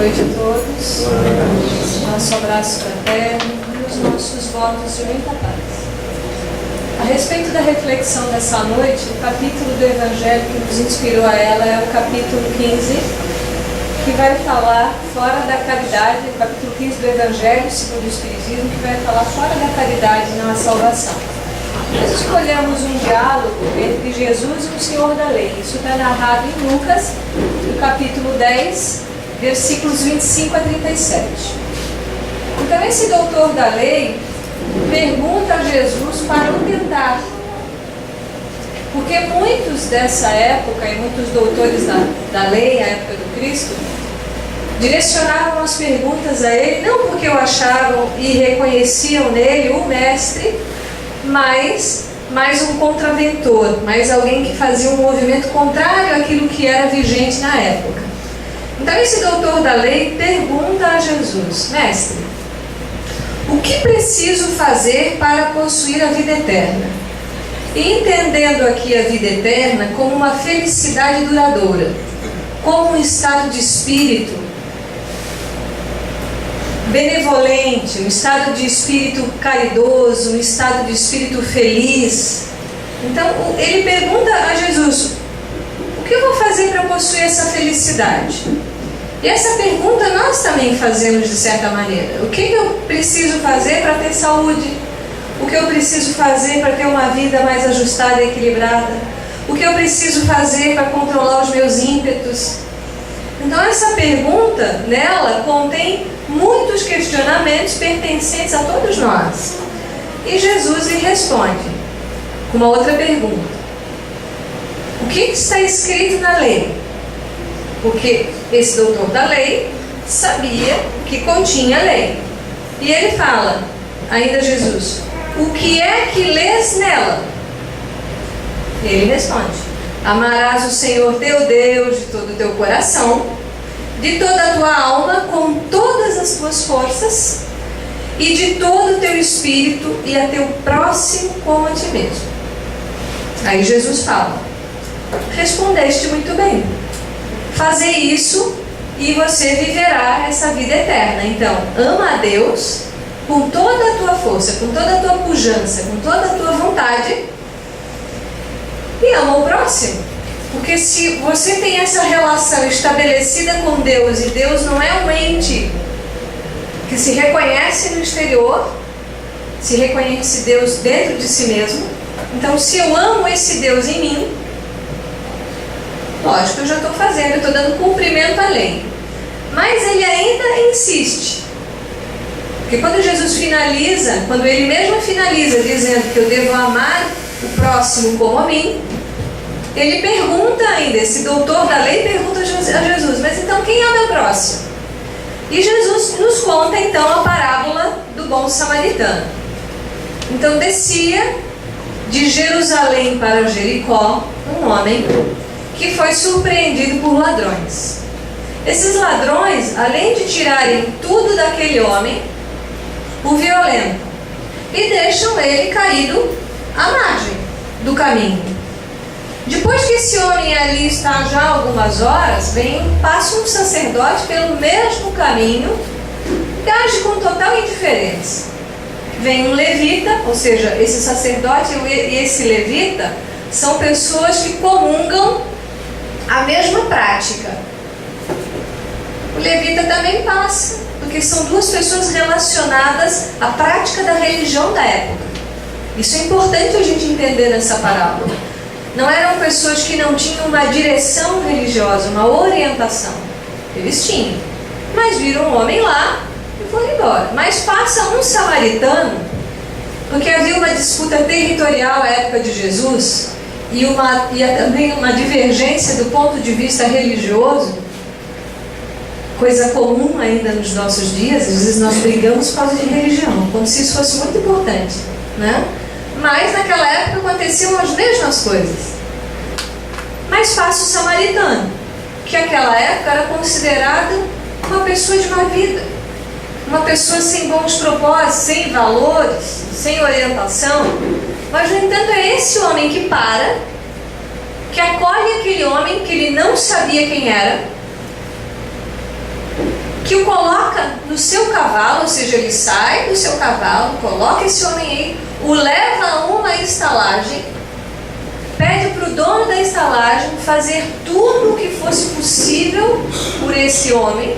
noite a todos. Nosso abraço fraterno e os nossos votos de muita paz. A respeito da reflexão dessa noite, o capítulo do Evangelho que nos inspirou a ela é o capítulo 15, que vai falar fora da caridade, o capítulo 15 do Evangelho, segundo o Espiritismo, que vai falar fora da caridade na salvação. Nós escolhemos um diálogo entre Jesus e o Senhor da Lei. Isso está narrado em Lucas, no capítulo 10, versículos 25 a 37. Então esse doutor da lei pergunta a Jesus para o tentar. Porque muitos dessa época, e muitos doutores da lei, na época do Cristo, direcionavam as perguntas a ele, não porque o achavam e reconheciam nele o mestre, mas mais um contraventor, mais alguém que fazia um movimento contrário àquilo que era vigente na época. Então esse doutor da lei pergunta a Jesus: mestre, o que preciso fazer para possuir a vida eterna? E entendendo aqui a vida eterna como uma felicidade duradoura, como um estado de espírito benevolente, um estado de espírito caridoso, um estado de espírito feliz. Então ele pergunta a Jesus: o que eu vou fazer para possuir essa felicidade? E essa pergunta nós também fazemos de certa maneira. O que eu preciso fazer para ter saúde? O que eu preciso fazer para ter uma vida mais ajustada e equilibrada? O que eu preciso fazer para controlar os meus ímpetos? Então essa pergunta, nela, contém muitos questionamentos pertencentes a todos nós. E Jesus lhe responde com uma outra pergunta: o que está escrito na lei? Porque esse doutor da lei sabia que continha a lei. E ele fala, ainda Jesus: o que é que lês nela? Ele responde: amarás o Senhor teu Deus de todo o teu coração, de toda a tua alma, com todas as tuas forças, e de todo o teu espírito, e a teu próximo como a ti mesmo. Aí Jesus fala: respondeste muito bem. Fazer isso e você viverá essa vida eterna. Então, ama a Deus com toda a tua força, com toda a tua pujança, com toda a tua vontade, e ama o próximo. Porque se você tem essa relação estabelecida com Deus, e Deus não é um ente que se reconhece no exterior, se reconhece Deus dentro de si mesmo. Então, se eu amo esse Deus em mim, lógico, eu já estou fazendo, eu estou dando cumprimento à lei. Mas ele ainda insiste. Porque quando Jesus finaliza, quando ele mesmo finaliza dizendo que eu devo amar o próximo como a mim, ele pergunta ainda, esse doutor da lei pergunta a Jesus: mas então quem é o meu próximo? E Jesus nos conta então a parábola do bom samaritano. Então descia de Jerusalém para Jericó um homem que foi surpreendido por ladrões. Esses ladrões, além de tirarem tudo daquele homem, o violentam e deixam ele caído à margem do caminho. Depois que esse homem ali está já algumas horas, passa um sacerdote pelo mesmo caminho e age com total indiferença. Vem um levita, ou seja, esse sacerdote e esse levita são pessoas que comungam a mesma prática. O levita também passa, porque são duas pessoas relacionadas à prática da religião da época. Isso é importante a gente entender nessa parábola. Não eram pessoas que não tinham uma direção religiosa, uma orientação. Eles tinham, mas viram um homem lá e foram embora. Mas passa um samaritano, porque havia uma disputa territorial à época de Jesus, e também uma divergência do ponto de vista religioso, coisa comum ainda nos nossos dias. Às vezes nós brigamos por causa de religião, como se isso fosse muito importante, né? Mas naquela época aconteciam as mesmas coisas. Mas passa o samaritano, que naquela época era considerado uma pessoa de má vida, uma pessoa sem bons propósitos, sem valores, sem orientação. Mas, no entanto, é esse homem que que acolhe aquele homem que ele não sabia quem era, que o coloca no seu cavalo, ou seja, ele sai do seu cavalo, coloca esse homem aí, o leva a uma estalagem, pede para o dono da estalagem fazer tudo o que fosse possível por esse homem,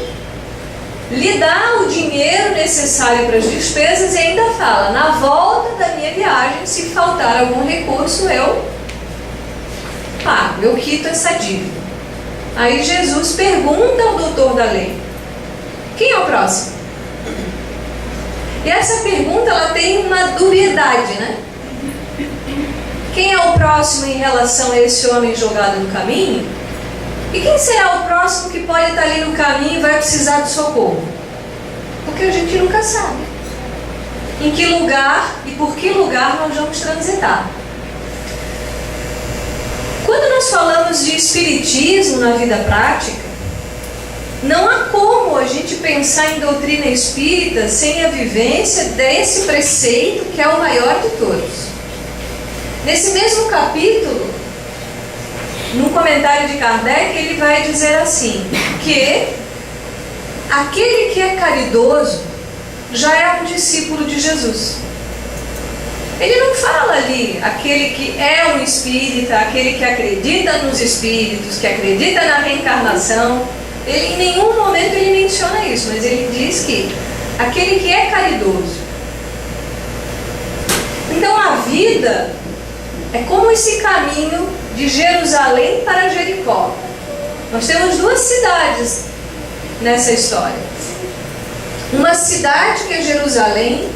lhe dá o dinheiro necessário para as despesas e ainda fala: na volta da minha viagem, se faltar algum recurso, eu pago, eu quito essa dívida. Aí Jesus pergunta ao doutor da lei: quem é o próximo? E essa pergunta, ela tem uma dubiedade, né? Quem é o próximo em relação a esse homem jogado no caminho? E quem será o próximo que pode estar ali no caminho e vai precisar de socorro? Porque a gente nunca sabe em que lugar e por que lugar nós vamos transitar. Quando nós falamos de espiritismo na vida prática, não há como a gente pensar em doutrina espírita sem a vivência desse preceito que é o maior de todos. Nesse mesmo capítulo, num comentário de Kardec, ele vai dizer assim, que aquele que é caridoso já é um discípulo de Jesus. Ele não fala ali aquele que é um espírita, aquele que acredita nos espíritos, que acredita na reencarnação. Ele, em nenhum momento ele menciona isso, mas ele diz que aquele que é caridoso. Então a vida é como esse caminho de Jerusalém para Jericó. Nós temos duas cidades nessa história. Uma cidade que é Jerusalém,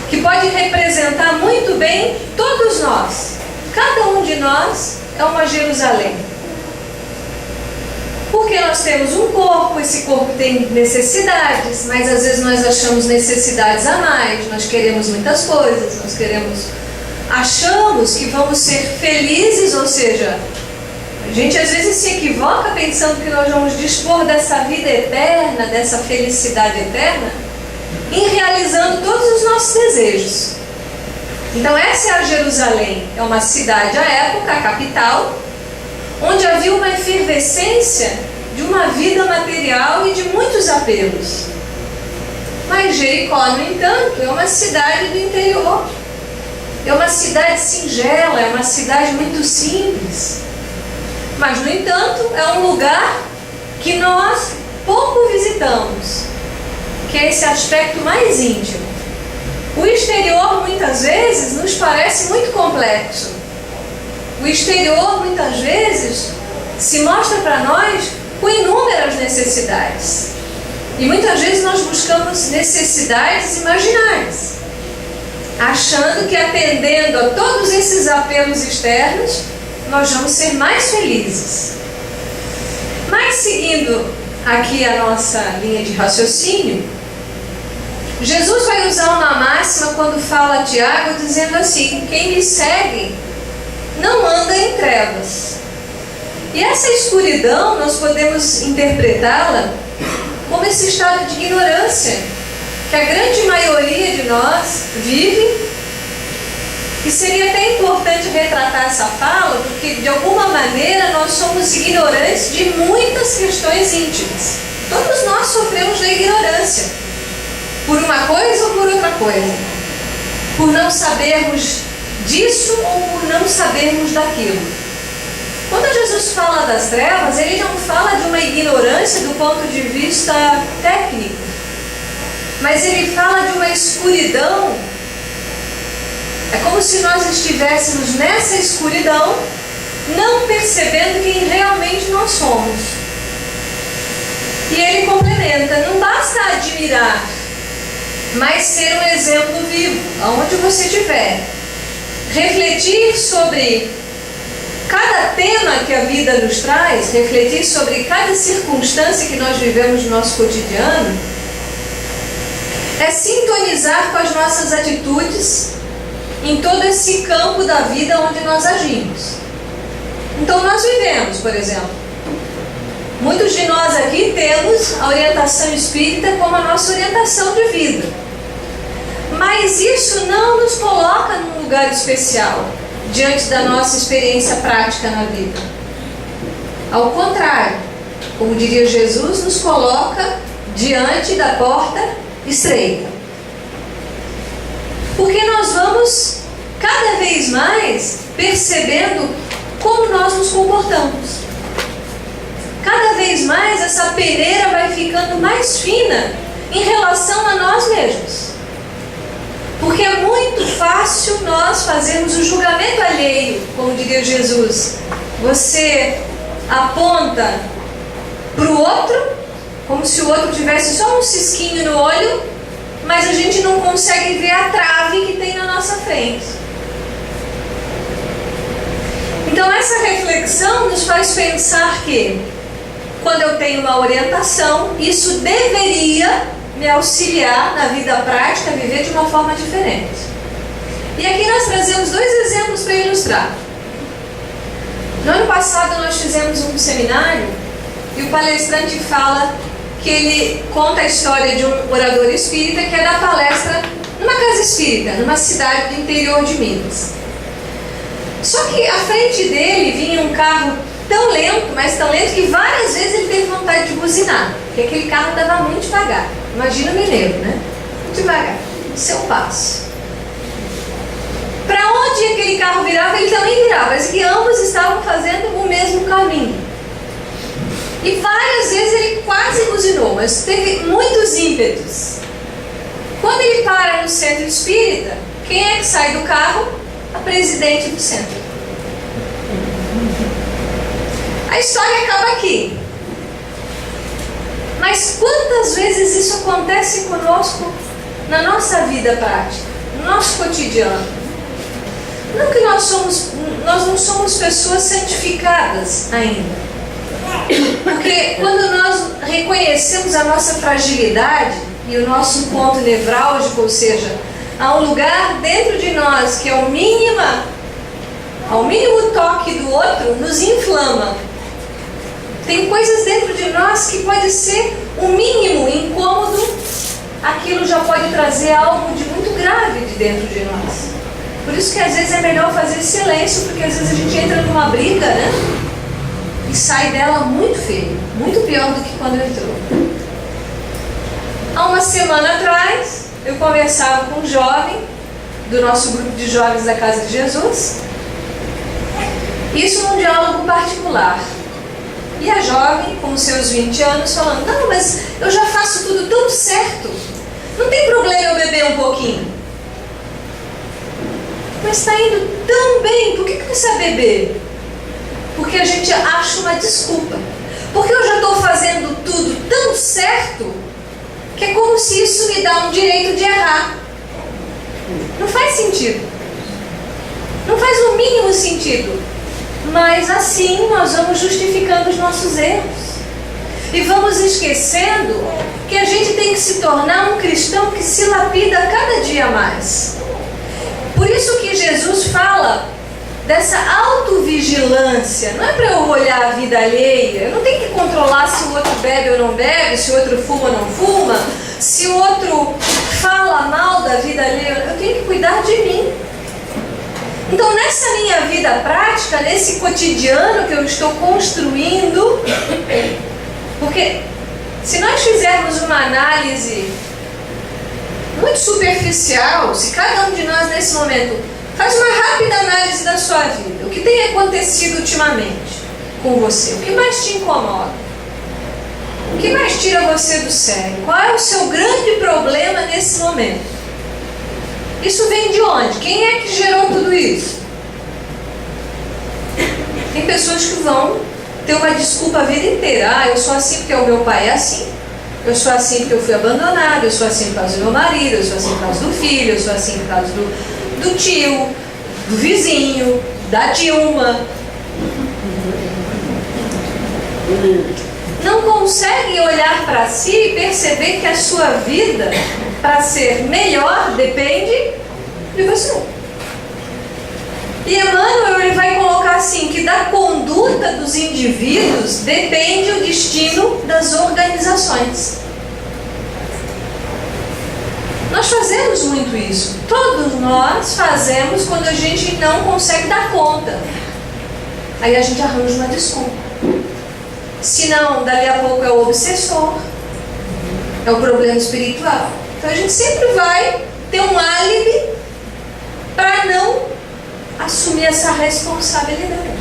que pode representar muito bem todos nós. Cada um de nós é uma Jerusalém. Porque nós temos um corpo, esse corpo tem necessidades, mas às vezes nós achamos necessidades a mais, nós queremos muitas coisas, achamos que vamos ser felizes, ou seja, a gente às vezes se equivoca pensando que nós vamos dispor dessa vida eterna, dessa felicidade eterna, em realizando todos os nossos desejos. Então essa é a Jerusalém, é uma cidade à época, a capital, onde havia uma efervescência de uma vida material e de muitos apelos. Mas Jericó, no entanto, é uma cidade do interior, é uma cidade singela, é uma cidade muito simples. Mas, no entanto, é um lugar que nós pouco visitamos, que é esse aspecto mais íntimo. O exterior, muitas vezes, nos parece muito complexo. O exterior, muitas vezes, se mostra para nós com inúmeras necessidades. E muitas vezes nós buscamos necessidades imaginárias, achando que atendendo a todos esses apelos externos, nós vamos ser mais felizes. Mas seguindo aqui a nossa linha de raciocínio, Jesus vai usar uma máxima quando fala a Tiago, dizendo assim: quem me segue não anda em trevas. E essa escuridão nós podemos interpretá-la como esse estado de ignorância que a grande maioria de nós vive. E seria até importante retratar essa fala, porque de alguma maneira nós somos ignorantes de muitas questões íntimas. Todos nós sofremos da ignorância, por uma coisa ou por outra coisa, por não sabermos disso ou por não sabermos daquilo. Quando Jesus fala das trevas, ele não fala de uma ignorância do ponto de vista técnico, mas ele fala de uma escuridão. É como se nós estivéssemos nessa escuridão, não percebendo quem realmente nós somos. E ele complementa: não basta admirar, mas ser um exemplo vivo, aonde você estiver. Refletir sobre cada tema que a vida nos traz, refletir sobre cada circunstância que nós vivemos no nosso cotidiano, é sintonizar com as nossas atitudes em todo esse campo da vida onde nós agimos. Então nós vivemos, por exemplo, muitos de nós aqui temos a orientação espírita como a nossa orientação de vida, mas isso não nos coloca num lugar especial diante da nossa experiência prática na vida. Ao contrário, como diria Jesus, nos coloca diante da porta estreita. Porque nós vamos cada vez mais percebendo como nós nos comportamos. Cada vez mais essa peneira vai ficando mais fina em relação a nós mesmos. Porque é muito fácil nós fazermos o julgamento alheio, como diria Jesus. Você aponta para o outro, como se o outro tivesse só um cisquinho no olho, mas a gente não consegue ver a trave que tem na nossa frente. Então essa reflexão nos faz pensar que, quando eu tenho uma orientação, isso deveria me auxiliar na vida prática a viver de uma forma diferente. E aqui nós trazemos 2 exemplos para ilustrar. No ano passado nós fizemos um seminário e o palestrante fala que ele conta a história de um orador espírita que é da palestra numa casa espírita, numa cidade do interior de Minas. Só que à frente dele vinha um carro tão lento, mas tão lento que várias vezes ele teve vontade de buzinar, porque aquele carro estava muito devagar. Imagina o mineiro, né? Muito devagar, no seu passo. Para onde aquele carro virava, ele também virava, mas que ambos estavam fazendo o mesmo caminho. E várias vezes ele quase buzinou, mas teve muitos ímpetos. Quando ele para no centro espírita, quem é que sai do carro? A presidente do centro. A história acaba aqui. Mas quantas vezes isso acontece conosco na nossa vida prática, no nosso cotidiano? Não que nós não somos pessoas santificadas ainda. Porque quando nós reconhecemos a nossa fragilidade e o nosso ponto nevrálgico, ou seja, há um lugar dentro de nós que ao mínimo toque do outro nos inflama. Tem coisas dentro de nós que pode ser o mínimo incômodo, aquilo já pode trazer algo de muito grave de dentro de nós. Por isso que às vezes é melhor fazer silêncio, porque às vezes a gente entra numa briga, né? E sai dela muito feio, muito pior do que quando entrou. Há uma semana atrás, eu conversava com um jovem do nosso grupo de jovens da Casa de Jesus. Isso num diálogo particular. E a jovem, com seus 20 anos, falando: não, mas eu já faço tudo tão certo, não tem problema eu beber um pouquinho. Mas está indo tão bem, por que precisa beber? Porque a gente acha uma desculpa. Porque eu já estou fazendo tudo tão certo, que é como se isso me dá um direito de errar. Não faz sentido. Não faz o mínimo sentido. Mas assim nós vamos justificando os nossos erros. E vamos esquecendo que a gente tem que se tornar um cristão que se lapida cada dia mais. Por isso que Jesus fala dessa autovigilância. Não é para eu olhar a vida alheia. Eu não tenho que controlar se o outro bebe ou não bebe, se o outro fuma ou não fuma, se o outro fala mal da vida alheia. Eu tenho que cuidar de mim. Então, nessa minha vida prática, nesse cotidiano que eu estou construindo, porque se nós fizermos uma análise muito superficial, se cada um de nós nesse momento faz uma rápida análise da sua vida, o que tem acontecido ultimamente com você, o que mais te incomoda, o que mais tira você do sério, qual é o seu grande problema nesse momento? Isso vem de onde? Quem é que gerou tudo isso? Tem pessoas que vão ter uma desculpa a vida inteira. Ah, eu sou assim porque o meu pai é assim. Eu sou assim porque eu fui abandonado. Eu sou assim por causa do meu marido. Eu sou assim por causa do filho. Eu sou assim por causa do tio, do vizinho, da Dilma. Não consegue olhar para si e perceber que a sua vida, para ser melhor, depende de você. E Emmanuel ele vai colocar assim, que da conduta dos indivíduos depende o destino das organizações. Nós fazemos muito isso. Todos nós fazemos quando a gente não consegue dar conta. Aí a gente arranja uma desculpa. Se não, dali a pouco é o obsessor. É um problema espiritual. Então a gente sempre vai ter um álibi para não assumir essa responsabilidade.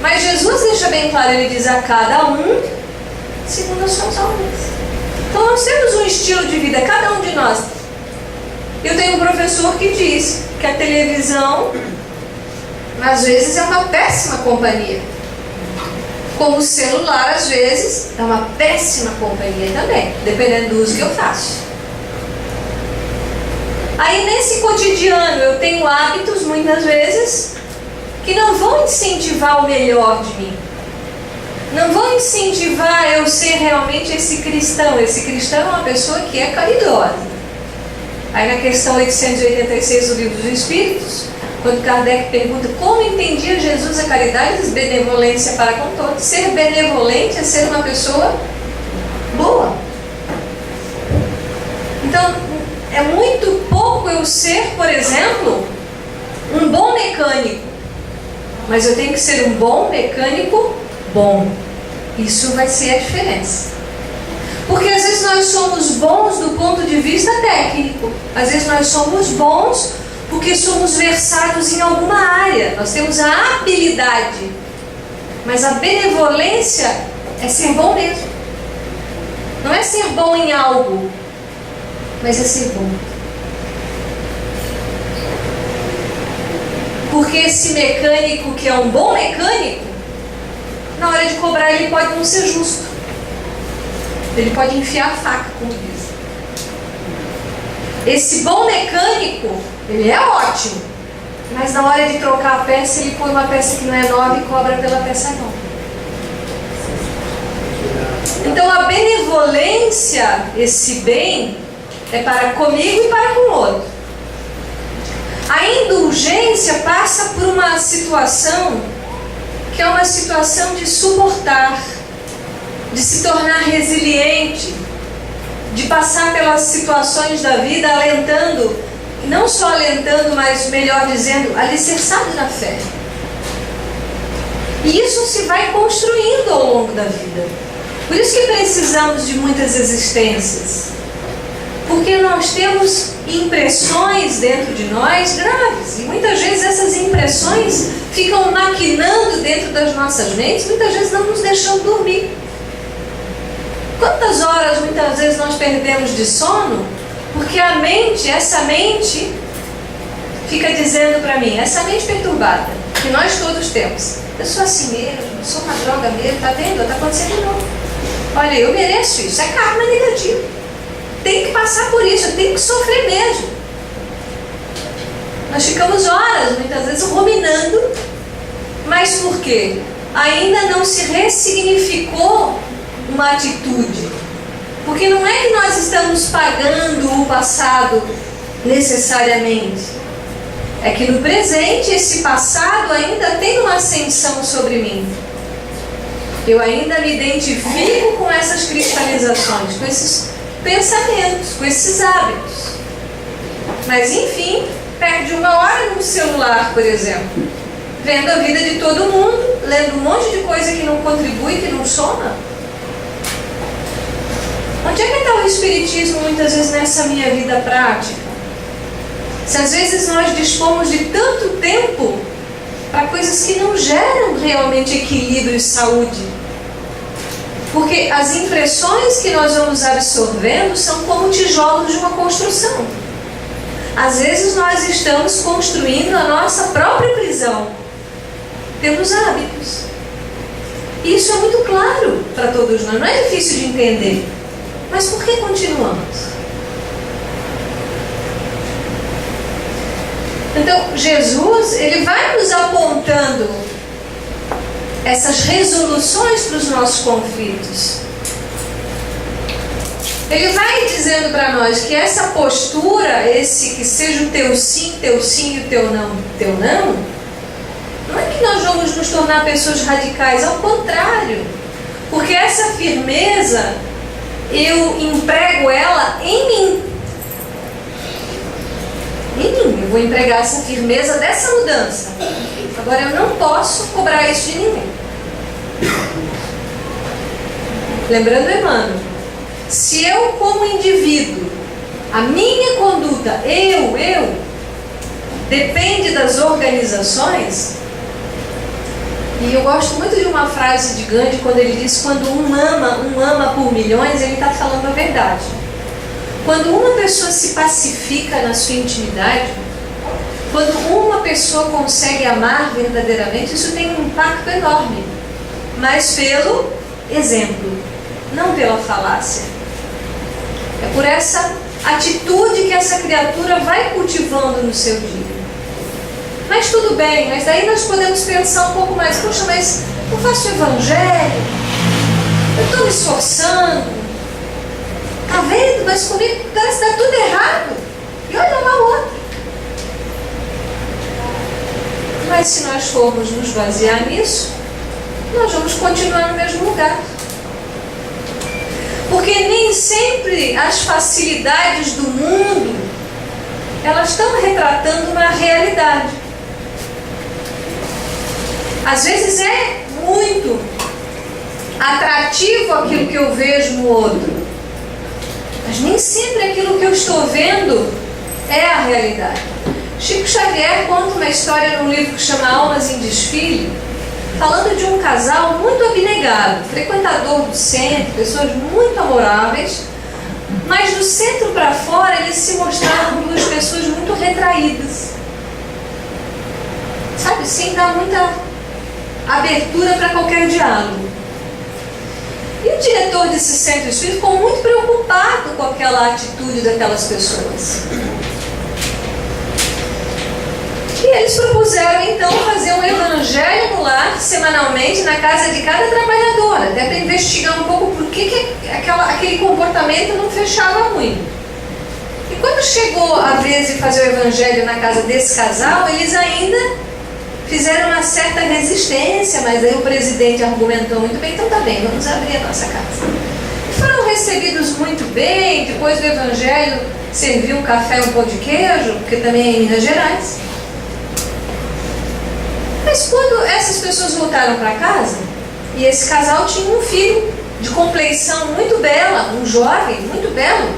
Mas Jesus deixa bem claro, ele diz a cada um segundo as suas obras. Então nós temos um estilo de vida, cada um de nós. Eu tenho um professor que diz que a televisão às vezes é uma péssima companhia. Como o celular às vezes é uma péssima companhia também, dependendo do uso que eu faço. Aí nesse cotidiano eu tenho hábitos muitas vezes que não vão incentivar o melhor de mim. Não vão incentivar eu ser realmente esse cristão. Esse cristão é uma pessoa que é caridosa. Aí na questão 886 do Livro dos Espíritos, quando Kardec pergunta como entendia Jesus a caridade, diz benevolência para com todos. Ser benevolente é ser uma pessoa boa. Então, é muito pouco eu ser, por exemplo, um bom mecânico. Mas eu tenho que ser um bom mecânico bom. Isso vai ser a diferença. Porque às vezes nós somos bons do ponto de vista técnico. Às vezes nós somos bons porque somos versados em alguma área. Nós temos a habilidade. Mas a benevolência é ser bom mesmo. Não é ser bom em algo, mas é ser bom. Porque esse mecânico que é um bom mecânico, na hora de cobrar ele pode não ser justo. Ele pode enfiar a faca, como diz. Esse bom mecânico, ele é ótimo. Mas na hora de trocar a peça, ele põe uma peça que não é nova e cobra pela peça nova. Então a benevolência, esse bem, é para comigo e para com o outro. A indulgência passa por uma situação que é uma situação de suportar, de se tornar resiliente, de passar pelas situações da vida alentando, não só alentando, mas melhor dizendo, alicerçado na fé. E isso se vai construindo ao longo da vida. Por isso que precisamos de muitas existências. Porque nós temos impressões dentro de nós graves. E muitas vezes essas impressões ficam maquinando dentro das nossas mentes, muitas vezes não nos deixando dormir. Quantas horas muitas vezes nós perdemos de sono? Porque a mente, essa mente, fica dizendo para mim, essa mente perturbada, que nós todos temos. Eu sou assim mesmo, sou uma droga mesmo, tá vendo? Está acontecendo de novo. Olha, eu mereço isso, é karma negativo. Tem que passar por isso, eu tenho que sofrer mesmo. Nós ficamos horas, muitas vezes, ruminando, mas por quê? Ainda não se ressignificou uma atitude. Porque não é que nós estamos pagando o passado necessariamente. É que no presente esse passado ainda tem uma ascensão sobre mim. Eu ainda me identifico com essas cristalizações, com esses pensamentos, com esses hábitos. Mas enfim, perde uma hora no celular, por exemplo, vendo a vida de todo mundo, lendo um monte de coisa que não contribui, que não soma. Onde é que está o Espiritismo muitas vezes nessa minha vida prática? Se às vezes nós dispomos de tanto tempo para coisas que não geram realmente equilíbrio e saúde. Porque as impressões que nós vamos absorvendo são como tijolos de uma construção. Às vezes nós estamos construindo a nossa própria prisão pelos hábitos. E isso é muito claro para todos nós, não é difícil de entender. Mas por que continuamos? Então, Jesus, ele vai nos apontando essas resoluções para os nossos conflitos. Ele vai dizendo para nós que essa postura, esse que seja o teu sim e o teu não, não é que nós vamos nos tornar pessoas radicais, ao contrário. Porque essa firmeza, eu emprego ela em mim. Eu vou empregar essa firmeza dessa mudança. Agora eu não posso cobrar isso de ninguém. Lembrando Emmanuel, Se eu, como indivíduo, a minha conduta, depende das organizações. E eu gosto muito de uma frase de Gandhi quando ele diz: quando um ama por milhões, ele está falando a verdade. Quando uma pessoa se pacifica na sua intimidade, quando uma pessoa consegue amar verdadeiramente, isso tem um impacto enorme, mas pelo exemplo, não pela falácia. É por essa atitude que essa criatura vai cultivando no seu dia. Mas tudo bem, mas daí nós podemos pensar um pouco mais: poxa, mas eu faço o evangelho, eu estou me esforçando, tá vendo? Mas comigo parece que dá tudo errado, e olha lá o outro. Mas se nós formos nos basear nisso, nós vamos continuar no mesmo lugar. Porque nem sempre as facilidades do mundo, elas estão retratando uma realidade. Às vezes é muito atrativo aquilo que eu vejo no outro, mas nem sempre aquilo que eu estou vendo é a realidade. Chico Xavier conta uma história num livro que chama Almas em Desfile, falando de um casal muito abnegado, frequentador do centro, pessoas muito amoráveis, mas do centro para fora eles se mostravam duas pessoas muito retraídas, sabe, sem dar muita abertura para qualquer diálogo. E o diretor desse centro espírita ficou muito preocupado com aquela atitude daquelas pessoas. E eles propuseram então fazer um evangelho no lar semanalmente na casa de cada trabalhador, até para investigar um pouco por que aquele comportamento não fechava muito. E quando chegou a vez de fazer o evangelho na casa desse casal, eles ainda fizeram uma certa resistência, mas aí o presidente argumentou muito bem: então tá bem, vamos abrir a nossa casa. E foram recebidos muito bem. Depois do evangelho serviu um café e um pão de queijo, porque também é em Minas Gerais. Mas quando essas pessoas voltaram para casa, e esse casal tinha um filho de compleição muito bela, um jovem muito belo,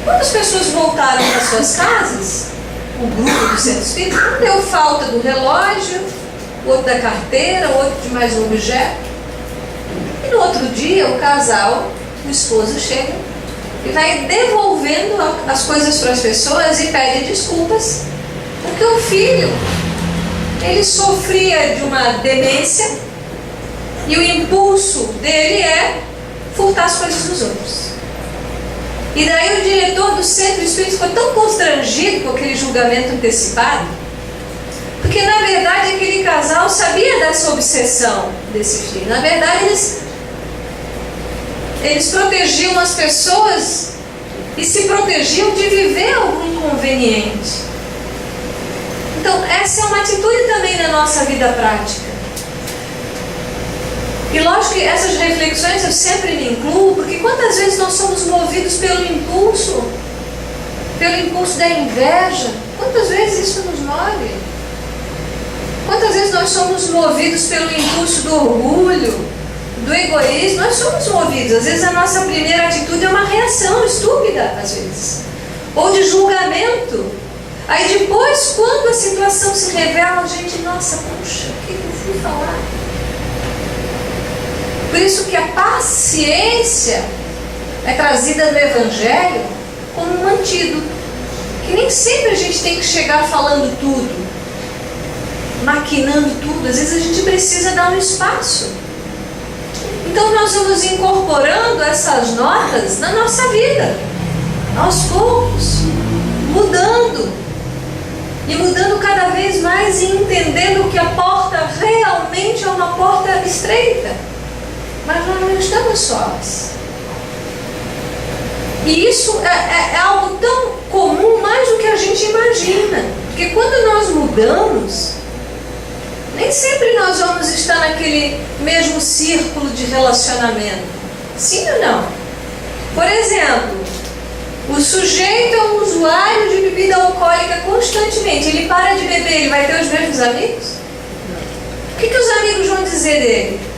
quando as pessoas voltaram para suas casas, o grupo do centro espírita, um deu falta do relógio, o outro da carteira, o outro de mais um objeto. E no outro dia o casal, o esposo, chega e vai devolvendo as coisas para as pessoas e pede desculpas, porque o filho, ele sofria de uma demência e o impulso dele é furtar as coisas dos outros. E daí o diretor do centro espírita ficou tão constrangido com aquele julgamento antecipado, porque na verdade aquele casal sabia dessa obsessão desse filho. Na verdade eles protegiam as pessoas e se protegiam de viver algum inconveniente. Então essa é uma atitude também na nossa vida prática. E lógico que essas reflexões eu sempre me incluo, porque quantas vezes nós somos movidos pelo impulso da inveja? Quantas vezes isso nos move? Quantas vezes nós somos movidos pelo impulso do orgulho, do egoísmo? Nós somos movidos. Às vezes a nossa primeira atitude é uma reação estúpida, às vezes, ou de julgamento. Aí depois, quando a situação se revela, a gente, nossa, puxa, o que eu fui falar? Por isso que a paciência é trazida no Evangelho como um antídoto. Que nem sempre a gente tem que chegar falando tudo, maquinando tudo. Às vezes a gente precisa dar um espaço. Então nós vamos incorporando essas notas na nossa vida, aos poucos, mudando. E mudando cada vez mais e entendendo que a porta realmente é uma porta estreita. Mas nós não estamos sós. E isso é algo tão comum, mais do que a gente imagina. Porque quando nós mudamos, nem sempre nós vamos estar naquele mesmo círculo de relacionamento. Sim ou não? Por exemplo, o sujeito é um usuário de bebida alcoólica constantemente. Ele para de beber, ele vai ter os mesmos amigos? O que os amigos vão dizer dele?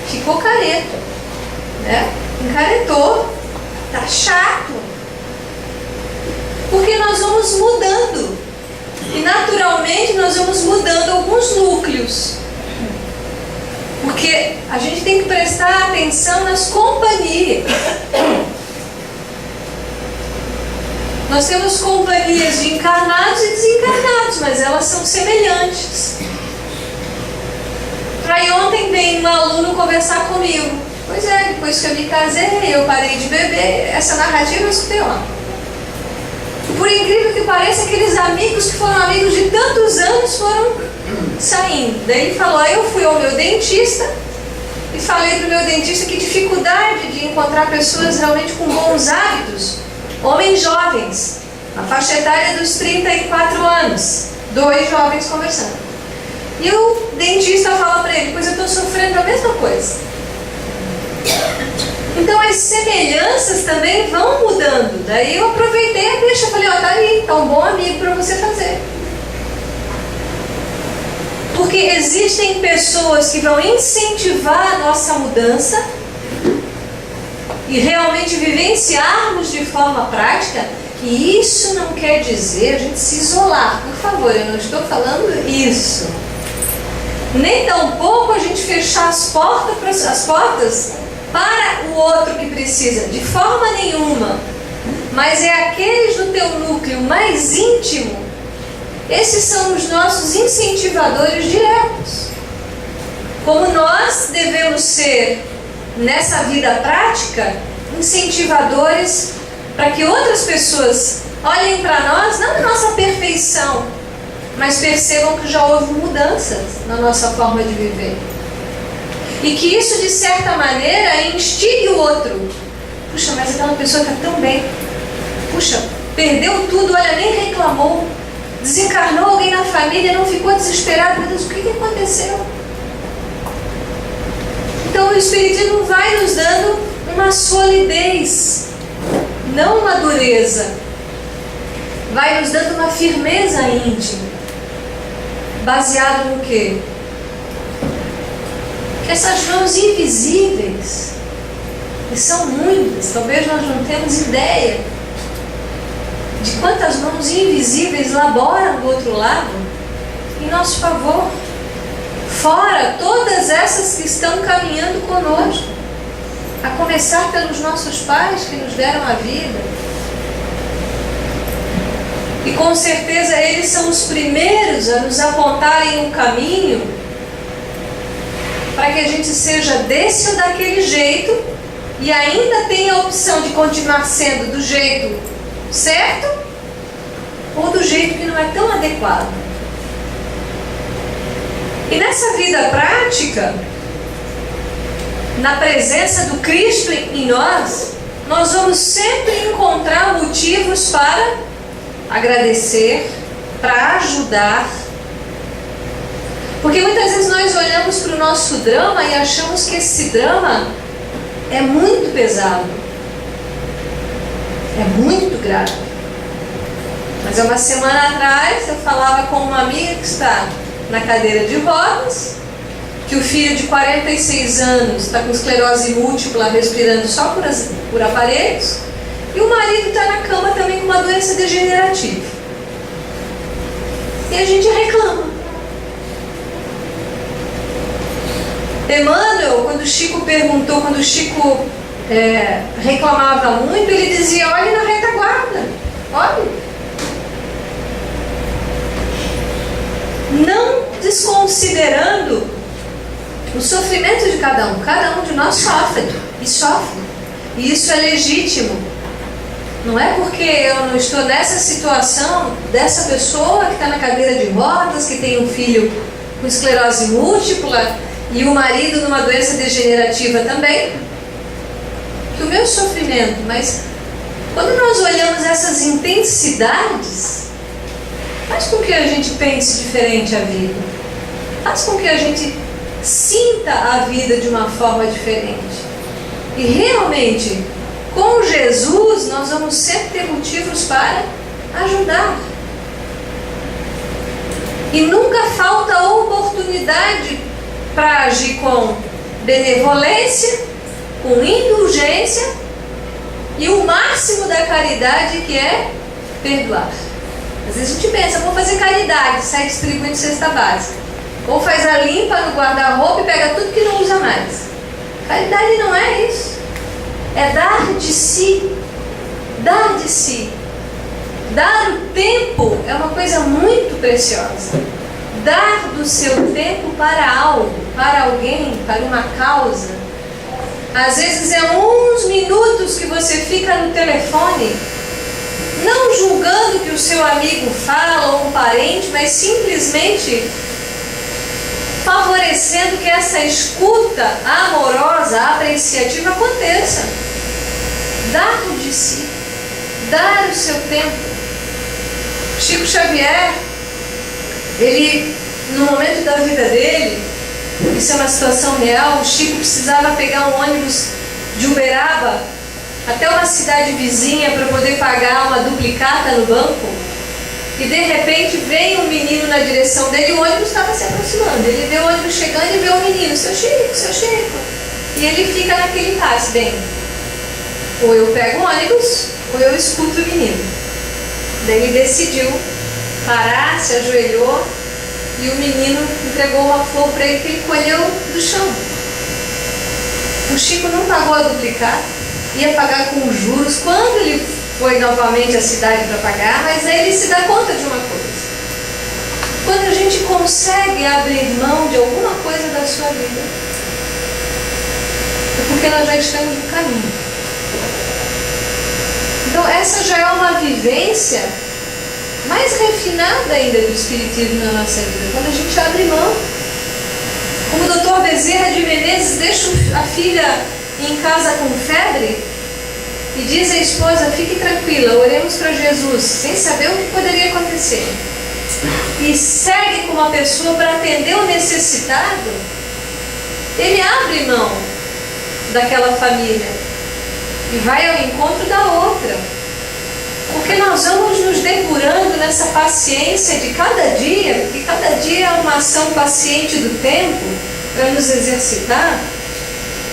Ficou careta, né? encaretou, tá chato. Porque nós vamos mudando. E naturalmente nós vamos mudando alguns núcleos. Porque a gente tem que prestar atenção nas companhias. Nós temos companhias de encarnados e desencarnados, mas elas são semelhantes. Aí ontem veio um aluno conversar comigo. Pois é, depois que eu me casei, eu parei de beber. Essa narrativa eu escutei ontem. Por incrível que pareça, aqueles amigos que foram amigos de tantos anos foram saindo. Daí ele falou, aí eu fui ao meu dentista e falei para o meu dentista que dificuldade de encontrar pessoas realmente com bons hábitos, homens jovens, na faixa etária dos 34 anos, 2 jovens conversando. E o dentista fala para ele, pois eu estou sofrendo a mesma coisa. Então as semelhanças também vão mudando. Daí eu aproveitei a deixa, falei, ó, tá aí, tá um bom amigo para você fazer. Porque existem pessoas que vão incentivar a nossa mudança e realmente vivenciarmos de forma prática. E isso não quer dizer a gente se isolar. Por favor, eu não estou falando isso. Nem tampouco a gente fechar as portas para o outro que precisa, de forma nenhuma. Mas é aqueles do teu núcleo mais íntimo, esses são os nossos incentivadores diretos. Como nós devemos ser, nessa vida prática, incentivadores para que outras pessoas olhem para nós, não na nossa perfeição, mas percebam que já houve mudanças na nossa forma de viver. E que isso, de certa maneira, instigue o outro. Puxa, mas aquela pessoa está tão bem. Puxa, perdeu tudo, olha, nem reclamou. Desencarnou alguém na família, não ficou desesperado. Meu Deus, o que aconteceu? Então o Espiritismo vai nos dando uma solidez, não uma dureza. Vai nos dando uma firmeza íntima. Baseado no quê? Que essas mãos invisíveis, e são muitas, talvez nós não temos ideia de quantas mãos invisíveis laboram do outro lado em nosso favor, fora todas essas que estão caminhando conosco, a começar pelos nossos pais que nos deram a vida. E com certeza eles são os primeiros a nos apontarem um caminho para que a gente seja desse ou daquele jeito e ainda tenha a opção de continuar sendo do jeito certo ou do jeito que não é tão adequado. E nessa vida prática, na presença do Cristo em nós, nós vamos sempre encontrar motivos para agradecer, para ajudar. Porque muitas vezes nós olhamos para o nosso drama e achamos que esse drama é muito pesado, é muito grave. Mas há uma semana atrás eu falava com uma amiga que está na cadeira de rodas, que o filho de 46 anos está com esclerose múltipla, respirando só por aparelhos, e o marido está na cama também com uma doença degenerativa. E a gente reclama. Emmanuel, quando o Chico perguntou, quando o Chico reclamava muito, ele dizia, olhe na retaguarda, olhe. Não desconsiderando o sofrimento de cada um de nós sofre, e isso é legítimo. Não é porque eu não estou nessa situação dessa pessoa que está na cadeira de rodas, que tem um filho com esclerose múltipla e o marido numa doença degenerativa também, que o meu sofrimento, mas quando nós olhamos essas intensidades, faz com que a gente pense diferente a vida, faz com que a gente sinta a vida de uma forma diferente. E realmente, com Jesus, nós vamos sempre ter motivos para ajudar. E nunca falta oportunidade para agir com benevolência com indulgência e o máximo da caridade, que é perdoar. Às vezes a gente pensa, vou fazer caridade, sai distribuindo cesta básica. Ou faz a limpa no guarda-roupa e pega tudo que não usa mais. Caridade não é isso. É dar de si. Dar de si. Dar o tempo é uma coisa muito preciosa. Dar do seu tempo para algo, para alguém, para uma causa. Às vezes é uns minutos que você fica no telefone, não julgando o que o seu amigo fala ou um parente, mas simplesmente favorecendo que essa escuta amorosa, apreciativa aconteça. Dar de si, dar o seu tempo. Chico Xavier, ele, no momento da vida dele, isso é uma situação real, o Chico precisava pegar um ônibus de Uberaba até uma cidade vizinha para poder pagar uma duplicata no banco, e de repente veio um menino na direção dele e o ônibus estava se aproximando. Ele vê o ônibus chegando e vê o menino, seu Chico, e ele fica naquele impasse, bem, ou eu pego o ônibus ou eu escuto o menino. Daí ele decidiu parar, se ajoelhou, e o menino entregou uma flor para ele que ele colheu do chão. O Chico não pagou a duplicata, ia pagar com juros quando ele foi novamente à cidade para pagar, mas aí ele se dá conta de uma coisa. Quando a gente consegue abrir mão de alguma coisa da sua vida, é porque nós já estamos no caminho. Então essa já é uma vivência mais refinada ainda do Espiritismo na nossa vida, quando a gente abre mão. Como o Dr. Bezerra de Menezes deixa a filha em casa com febre e diz à esposa, fique tranquila, oremos para Jesus, sem saber o que poderia acontecer. E segue com uma pessoa para atender o necessitado. Ele abre mão daquela família e vai ao encontro da outra. Porque nós vamos nos depurando nessa paciência de cada dia, porque cada dia é uma ação paciente do tempo para nos exercitar,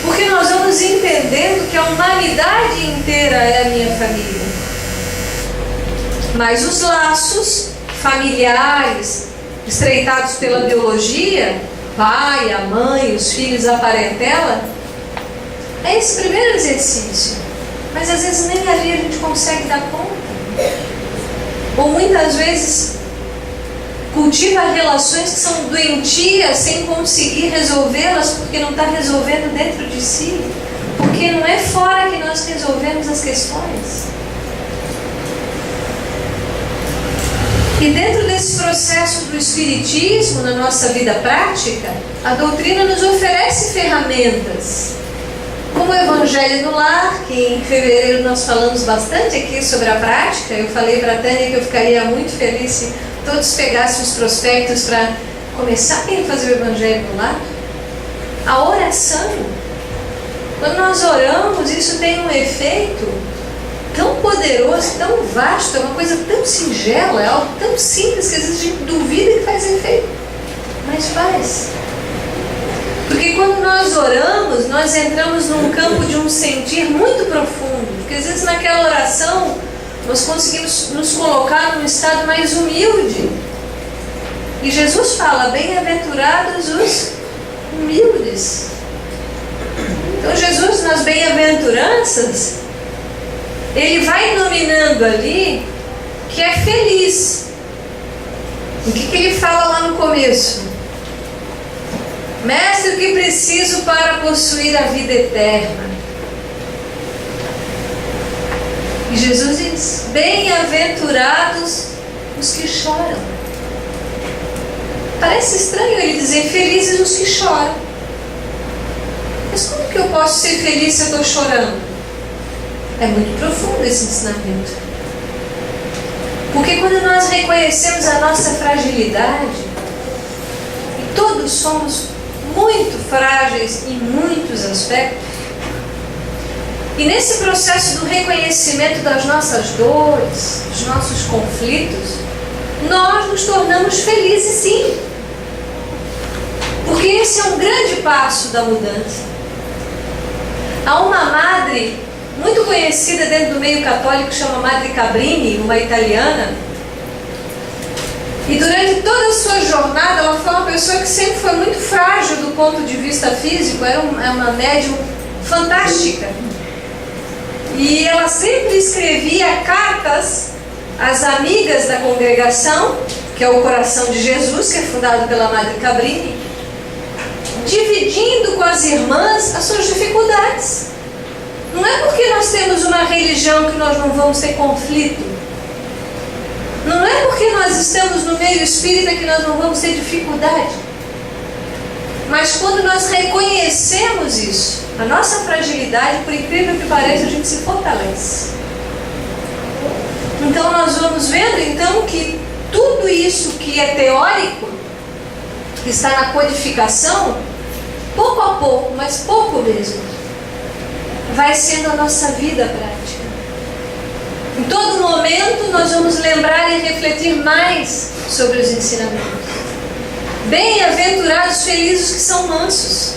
porque nós vamos entendendo que a humanidade inteira é a minha família. Mas os laços familiares, estreitados pela biologia, pai, a mãe, os filhos, a parentela, é esse primeiro exercício. Mas às vezes nem ali a gente consegue dar conta. Ou muitas vezes cultiva relações que são doentias sem conseguir resolvê-las porque não está resolvendo dentro de si, porque não é fora que nós resolvemos as questões. E dentro desse processo do Espiritismo na nossa vida prática, a doutrina nos oferece ferramentas, como o Evangelho no Lar, que em fevereiro nós falamos bastante aqui sobre a prática. Eu falei para a Tânia que eu ficaria muito feliz se todos pegassem os prospectos para começarem a fazer o Evangelho no Lar. A oração, quando nós oramos, isso tem um efeito tão poderoso, tão vasto, é uma coisa tão singela, é algo tão simples que às vezes a gente duvida que faz efeito, mas faz. Porque quando nós oramos, nós entramos num campo de um sentir muito profundo, porque às vezes naquela oração nós conseguimos nos colocar num estado mais humilde. E Jesus fala, bem-aventurados os humildes. Então Jesus, nas bem-aventuranças, ele vai nominando ali que é feliz. O que ele fala lá no começo? Mestre, o que preciso para possuir a vida eterna? E Jesus diz, bem-aventurados os que choram. Parece estranho ele dizer, felizes os que choram. Mas como que eu posso ser feliz se eu estou chorando? É muito profundo esse ensinamento. Porque quando nós reconhecemos a nossa fragilidade, e todos somos muito frágeis em muitos aspectos, e nesse processo do reconhecimento das nossas dores, dos nossos conflitos, nós nos tornamos felizes sim. Porque esse é um grande passo da mudança. Há uma madre muito conhecida dentro do meio católico, chama Madre Cabrini, uma italiana. E durante toda a sua jornada, ela foi uma pessoa que sempre foi muito frágil do ponto de vista físico, era uma médium fantástica. E ela sempre escrevia cartas às amigas da congregação, que é o Coração de Jesus, que é fundado pela Madre Cabrini, dividindo com as irmãs as suas dificuldades. Não é porque nós temos uma religião que nós não vamos ter conflito. Não é porque nós estamos no meio espírita que nós não vamos ter dificuldade. Mas quando nós reconhecemos isso, a nossa fragilidade, por incrível que pareça, a gente se fortalece. Então nós vamos vendo então que tudo isso que é teórico, que está na codificação, pouco a pouco, mas pouco mesmo, vai sendo a nossa vida prática. Em todo momento nós vamos lembrar e refletir mais sobre os ensinamentos. Bem-aventurados, felizes que são mansos.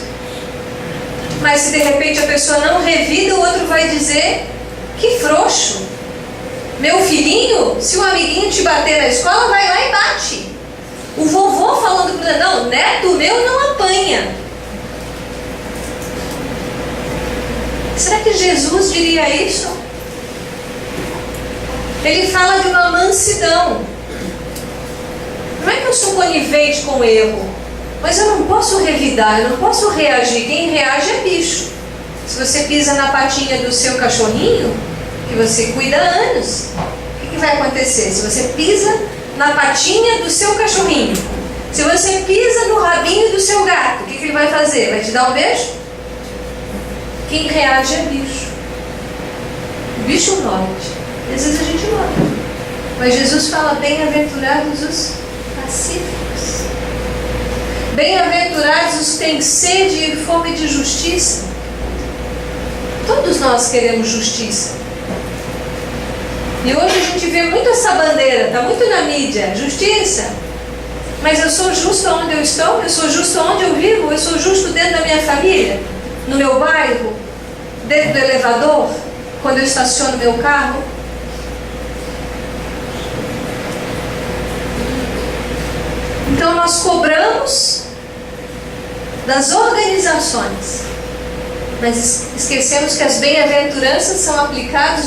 Mas se de repente a pessoa não revida, o outro vai dizer: que frouxo. Meu filhinho, se o amiguinho te bater na escola, vai lá e bate. O vovô falando para ele: não, neto meu não apanha. Será que Jesus diria isso? Ele fala de uma mansidão. Não é que eu sou conivente com o erro, mas eu não posso revidar, eu não posso reagir. Quem reage é bicho. Se você pisa na patinha do seu cachorrinho, que você cuida há anos, o que vai acontecer? Se você pisa na patinha do seu cachorrinho, se você pisa no rabinho do seu gato, o que ele vai fazer? Vai te dar um beijo? Quem reage é bicho. O bicho morde. Às vezes a gente morde. Mas Jesus fala: bem-aventurados os pacíficos. Bem-aventurados os que têm sede e fome de justiça. Todos nós queremos justiça. E hoje a gente vê muito essa bandeira, está muito na mídia, justiça. Mas eu sou justo onde eu estou, eu sou justo onde eu vivo, eu sou justo dentro da minha família, no meu bairro, dentro do elevador, quando eu estaciono meu carro. Então nós cobramos das organizações, mas esquecemos que as bem-aventuranças são aplicadas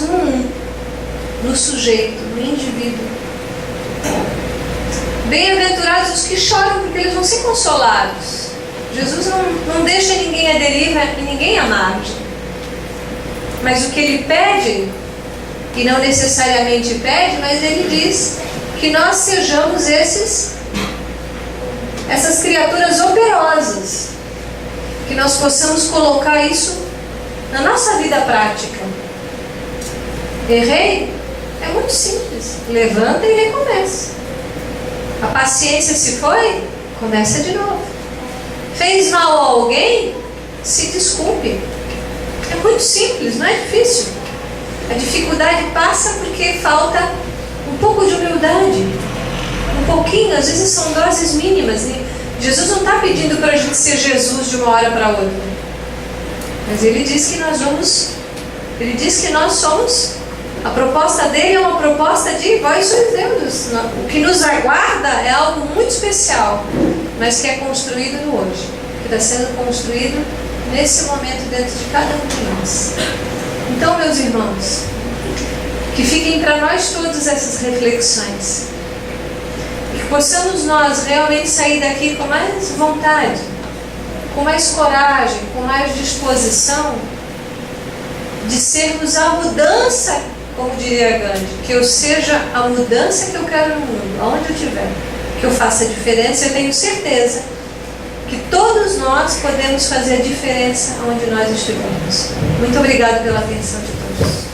no sujeito, no indivíduo. Bem-aventurados os que choram, porque eles vão ser consolados. Jesus não deixa ninguém à deriva e ninguém à margem. Mas o que ele pede, e não necessariamente pede, mas ele diz que nós sejamos essas criaturas operosas, que nós possamos colocar isso na nossa vida prática. Errei? É muito simples. Levanta e recomeça. A paciência se foi? Começa de novo. Fez mal a alguém? Se desculpe. É muito simples, não é difícil. A dificuldade passa porque falta um pouco de humildade. Um pouquinho, às vezes são doses mínimas. Jesus não está pedindo para a gente ser Jesus de uma hora para outra. Mas ele diz que nós somos. A proposta dele é uma proposta de vós sois Deus. O que nos aguarda é algo muito especial, mas que é construído no hoje, que está sendo construído nesse momento dentro de cada um de nós. Então, meus irmãos, que fiquem para nós todas essas reflexões, e que possamos nós realmente sair daqui com mais vontade, com mais coragem, com mais disposição de sermos a mudança, como diria Gandhi, que eu seja a mudança que eu quero no mundo, aonde eu estiver, que eu faça a diferença. Eu tenho certeza que todos nós podemos fazer a diferença onde nós estivermos. Muito obrigada pela atenção de todos.